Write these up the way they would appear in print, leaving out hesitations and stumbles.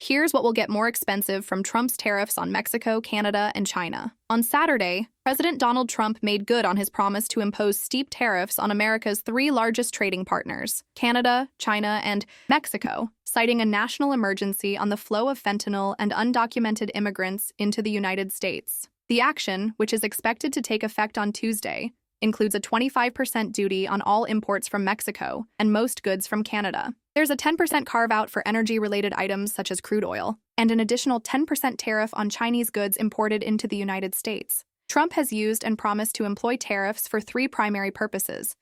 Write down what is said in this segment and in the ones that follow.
Here's what will get more expensive from Trump's tariffs on Mexico, Canada, and China. On Saturday, President Donald Trump made good on his promise to impose steep tariffs on America's three largest trading partners, Canada, China, and Mexico, citing a national emergency on the flow of fentanyl and undocumented immigrants into the United States. The action, which is expected to take effect on Tuesday, includes a 25% duty on all imports from Mexico and most goods from Canada. There's a 10% carve-out for energy-related items such as crude oil, and an additional 10% tariff on Chinese goods imported into the United States. Trump has used and promised to employ tariffs for three primary purposes: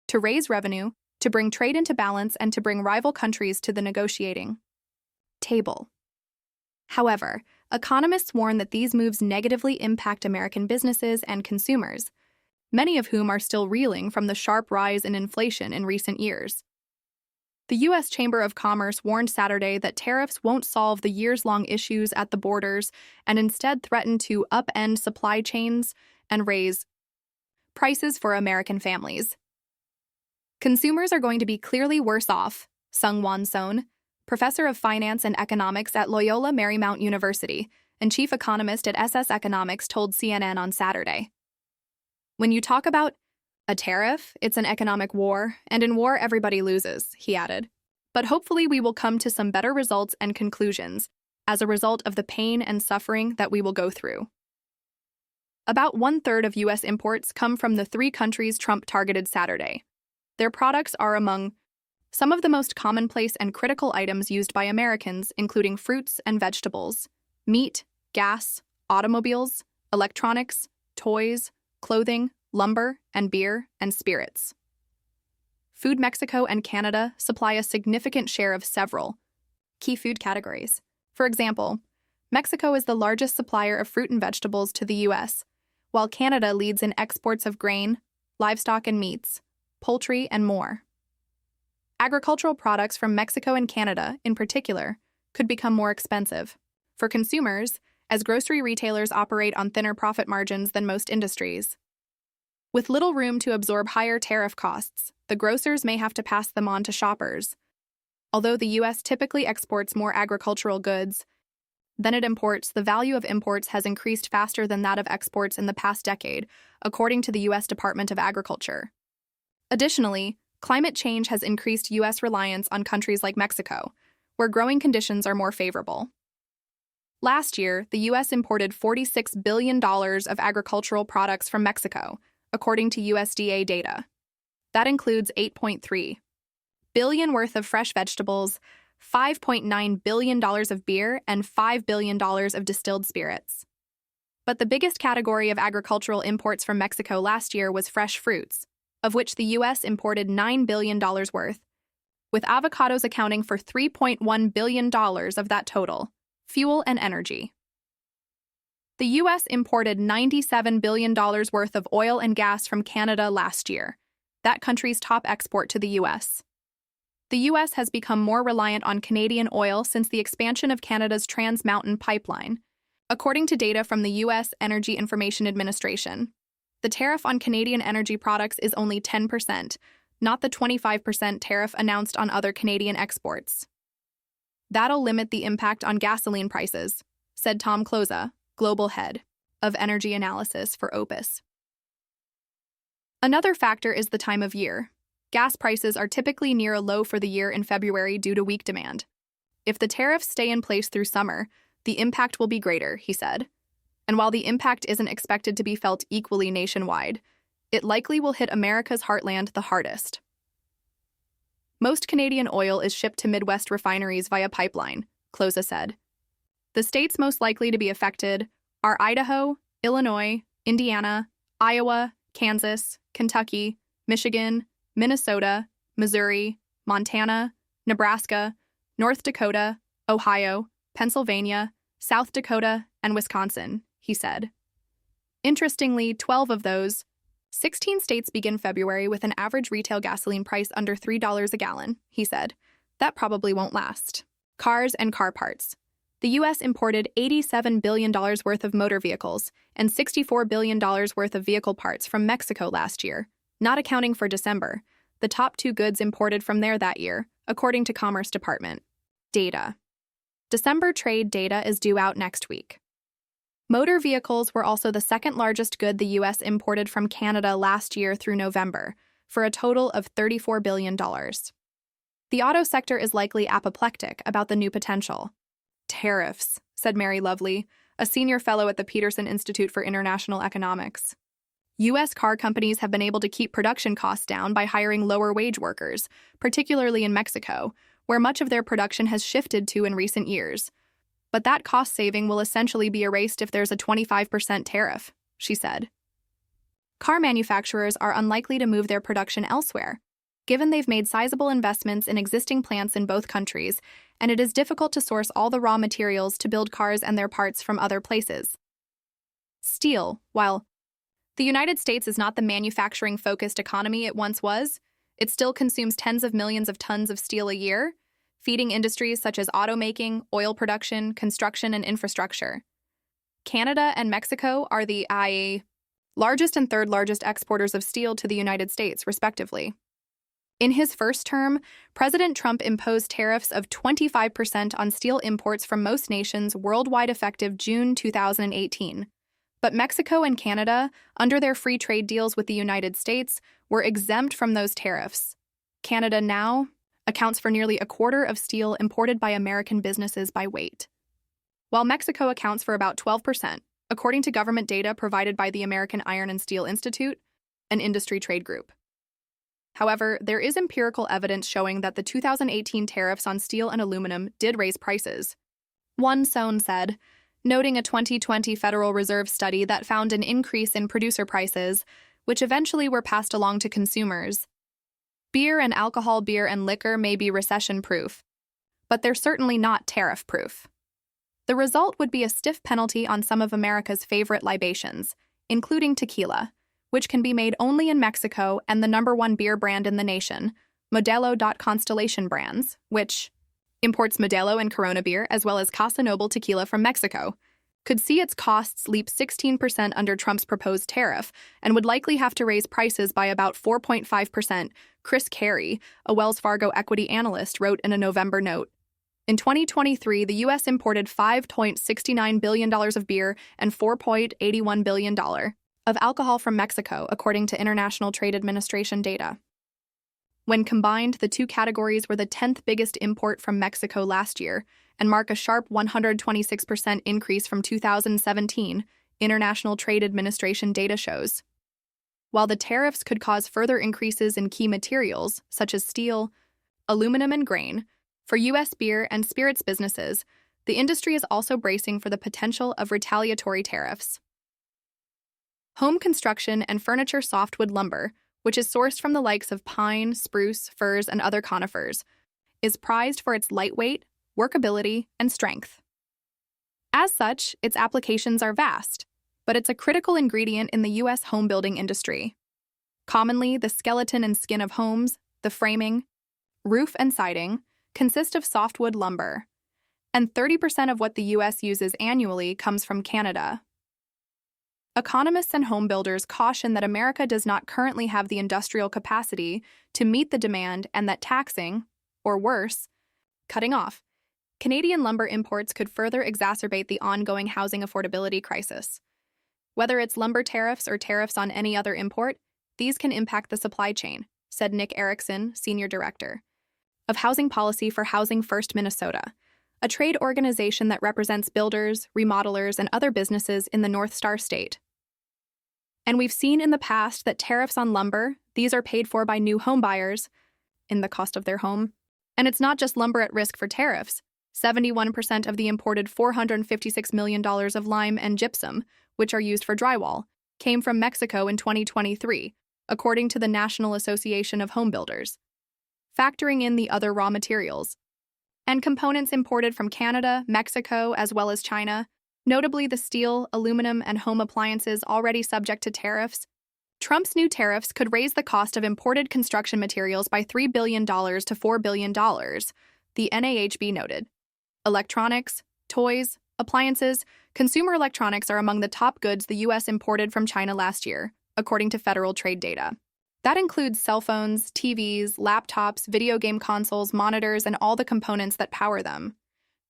to raise revenue, to bring trade into balance, and to bring rival countries to the negotiating table. However, economists warn that these moves negatively impact American businesses and consumers, many of whom are still reeling from the sharp rise in inflation in recent years. The U.S. Chamber of Commerce warned Saturday that tariffs won't solve the years-long issues at the borders and instead threaten to upend supply chains and raise prices for American families. Consumers are going to be clearly worse off, Sung-Won Son, professor of finance and economics at Loyola Marymount University and chief economist at SS Economics, told CNN on Saturday. When you talk about a tariff, it's an economic war, and in war everybody loses, he added. But hopefully we will come to some better results and conclusions as a result of the pain and suffering that we will go through. About 1/3 of U.S. imports come from the three countries Trump targeted Saturday. Their products are among some of the most commonplace and critical items used by Americans, including fruits and vegetables, meat, gas, automobiles, electronics, toys, clothing, lumber, and beer and spirits. Food Mexico and Canada supply a significant share of several key food categories. For example, Mexico is the largest supplier of fruit and vegetables to the U.S., while Canada leads in exports of grain, livestock and meats, poultry, and more. Agricultural products from Mexico and Canada, in particular, could become more expensive for consumers, as grocery retailers operate on thinner profit margins than most industries. With little room to absorb higher tariff costs, the grocers may have to pass them on to shoppers. Although the U.S. typically exports more agricultural goods than it imports, the value of imports has increased faster than that of exports in the past decade, according to the U.S. Department of Agriculture. Additionally, climate change has increased U.S. reliance on countries like Mexico, where growing conditions are more favorable. Last year, the U.S. imported $46 billion of agricultural products from Mexico, according to USDA data. That includes $8.3 billion worth of fresh vegetables, $5.9 billion of beer, and $5 billion of distilled spirits. But the biggest category of agricultural imports from Mexico last year was fresh fruits, of which the U.S. imported $9 billion worth, with avocados accounting for $3.1 billion of that total, fuel and energy. The U.S. imported $97 billion worth of oil and gas from Canada last year, that country's top export to the U.S. The U.S. has become more reliant on Canadian oil since the expansion of Canada's Trans Mountain pipeline, according to data from the U.S. Energy Information Administration. The tariff on Canadian energy products is only 10%, not the 25% tariff announced on other Canadian exports. That'll limit the impact on gasoline prices, said Tom Kloza, global head of energy analysis for Opus. Another factor is the time of year. Gas prices are typically near a low for the year in February due to weak demand. If the tariffs stay in place through summer, the impact will be greater, he said. And while the impact isn't expected to be felt equally nationwide, it likely will hit America's heartland the hardest. Most Canadian oil is shipped to Midwest refineries via pipeline, Kloza said. The states most likely to be affected are Idaho, Illinois, Indiana, Iowa, Kansas, Kentucky, Michigan, Minnesota, Missouri, Montana, Nebraska, North Dakota, Ohio, Pennsylvania, South Dakota, and Wisconsin, he said. Interestingly, 12 of those 16 states begin February with an average retail gasoline price under $3 a gallon, he said. That probably won't last. Cars and car parts. The U.S. imported $87 billion worth of motor vehicles and $64 billion worth of vehicle parts from Mexico last year, not accounting for December, the top two goods imported from there that year, according to Commerce Department. Data. December trade data is due out next week. Motor vehicles were also the second largest good the U.S. imported from Canada last year through November, for a total of $34 billion. The auto sector is likely apoplectic about the new potential. Tariffs, said Mary Lovely, a senior fellow at the Peterson Institute for International Economics. U.S. car companies have been able to keep production costs down by hiring lower-wage workers, particularly in Mexico, where much of their production has shifted to in recent years. But that cost saving will essentially be erased if there's a 25% tariff, she said. Car manufacturers are unlikely to move their production elsewhere, given they've made sizable investments in existing plants in both countries, and it is difficult to source all the raw materials to build cars and their parts from other places. Steel, while the United States is not the manufacturing-focused economy it once was, it still consumes tens of millions of tons of steel a year, feeding industries such as automaking, oil production, construction, and infrastructure. Canada and Mexico are the largest and third largest exporters of steel to the United States, respectively. In his first term, President Trump imposed tariffs of 25% on steel imports from most nations worldwide effective June 2018. But Mexico and Canada, under their free trade deals with the United States, were exempt from those tariffs. Canada now accounts for nearly a quarter of steel imported by American businesses by weight, while Mexico accounts for about 12%, according to government data provided by the American Iron and Steel Institute, an industry trade group. However, there is empirical evidence showing that the 2018 tariffs on steel and aluminum did raise prices. One Sohn said, noting a 2020 Federal Reserve study that found an increase in producer prices, which eventually were passed along to consumers. Beer and alcohol, beer and liquor may be recession-proof, but they're certainly not tariff-proof. The result would be a stiff penalty on some of America's favorite libations, including tequila, which can be made only in Mexico, and the #1 beer brand in the nation, Modelo.Constellation Brands, which imports Modelo and Corona beer as well as Casa Noble tequila from Mexico, could see its costs leap 16% under Trump's proposed tariff and would likely have to raise prices by about 4.5%, Chris Carey, a Wells Fargo equity analyst, wrote in a November note. In 2023, the U.S. imported $5.69 billion of beer and $4.81 billion of alcohol from Mexico, according to International Trade Administration data. When combined, the two categories were the 10th biggest import from Mexico last year and mark a sharp 126% increase from 2017, International Trade Administration data shows. While the tariffs could cause further increases in key materials, such as steel, aluminum, and grain, for U.S. beer and spirits businesses, the industry is also bracing for the potential of retaliatory tariffs. Home construction and furniture softwood lumber, which is sourced from the likes of pine, spruce, firs, and other conifers, is prized for its lightweight, workability, and strength. As such, its applications are vast, but it's a critical ingredient in the U.S. home building industry. Commonly, the skeleton and skin of homes, the framing, roof, and siding consist of softwood lumber, and 30% of what the U.S. uses annually comes from Canada. Economists and home builders caution that America does not currently have the industrial capacity to meet the demand and that taxing, or worse, cutting off, Canadian lumber imports could further exacerbate the ongoing housing affordability crisis. Whether it's lumber tariffs or tariffs on any other import, these can impact the supply chain, said Nick Erickson, Senior Director of Housing Policy for Housing First Minnesota, a trade organization that represents builders, remodelers, and other businesses in the North Star State. And we've seen in the past that tariffs on lumber, these are paid for by new home buyers in the cost of their home. And it's not just lumber at risk for tariffs. 71% of the imported $456 million of lime and gypsum, which are used for drywall, came from Mexico in 2023, according to the National Association of Home Builders, factoring in the other raw materials and components imported from Canada, Mexico, as well as China, notably the steel, aluminum, and home appliances already subject to tariffs. Trump's new tariffs could raise the cost of imported construction materials by $3 billion to $4 billion, the NAHB noted. Electronics, toys, appliances, consumer electronics are among the top goods the U.S. imported from China last year, according to federal trade data. That includes cell phones, TVs, laptops, video game consoles, monitors, and all the components that power them.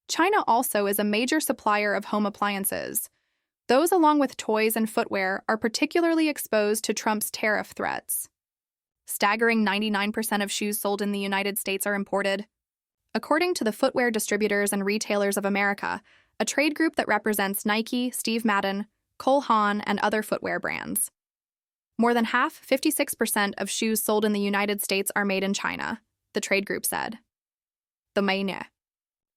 China also is a major supplier of home appliances. Those, along with toys and footwear, are particularly exposed to Trump's tariff threats. Staggering 99% of shoes sold in the United States are imported. According to the Footwear Distributors and Retailers of America, a trade group that represents Nike, Steve Madden, Cole Haan, and other footwear brands. More than half, 56%, of shoes sold in the United States are made in China, the trade group said.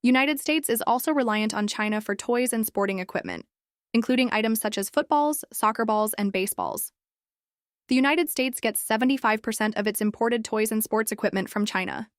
The United States is also reliant on China for toys and sporting equipment, including items such as footballs, soccer balls, and baseballs. The United States gets 75% of its imported toys and sports equipment from China.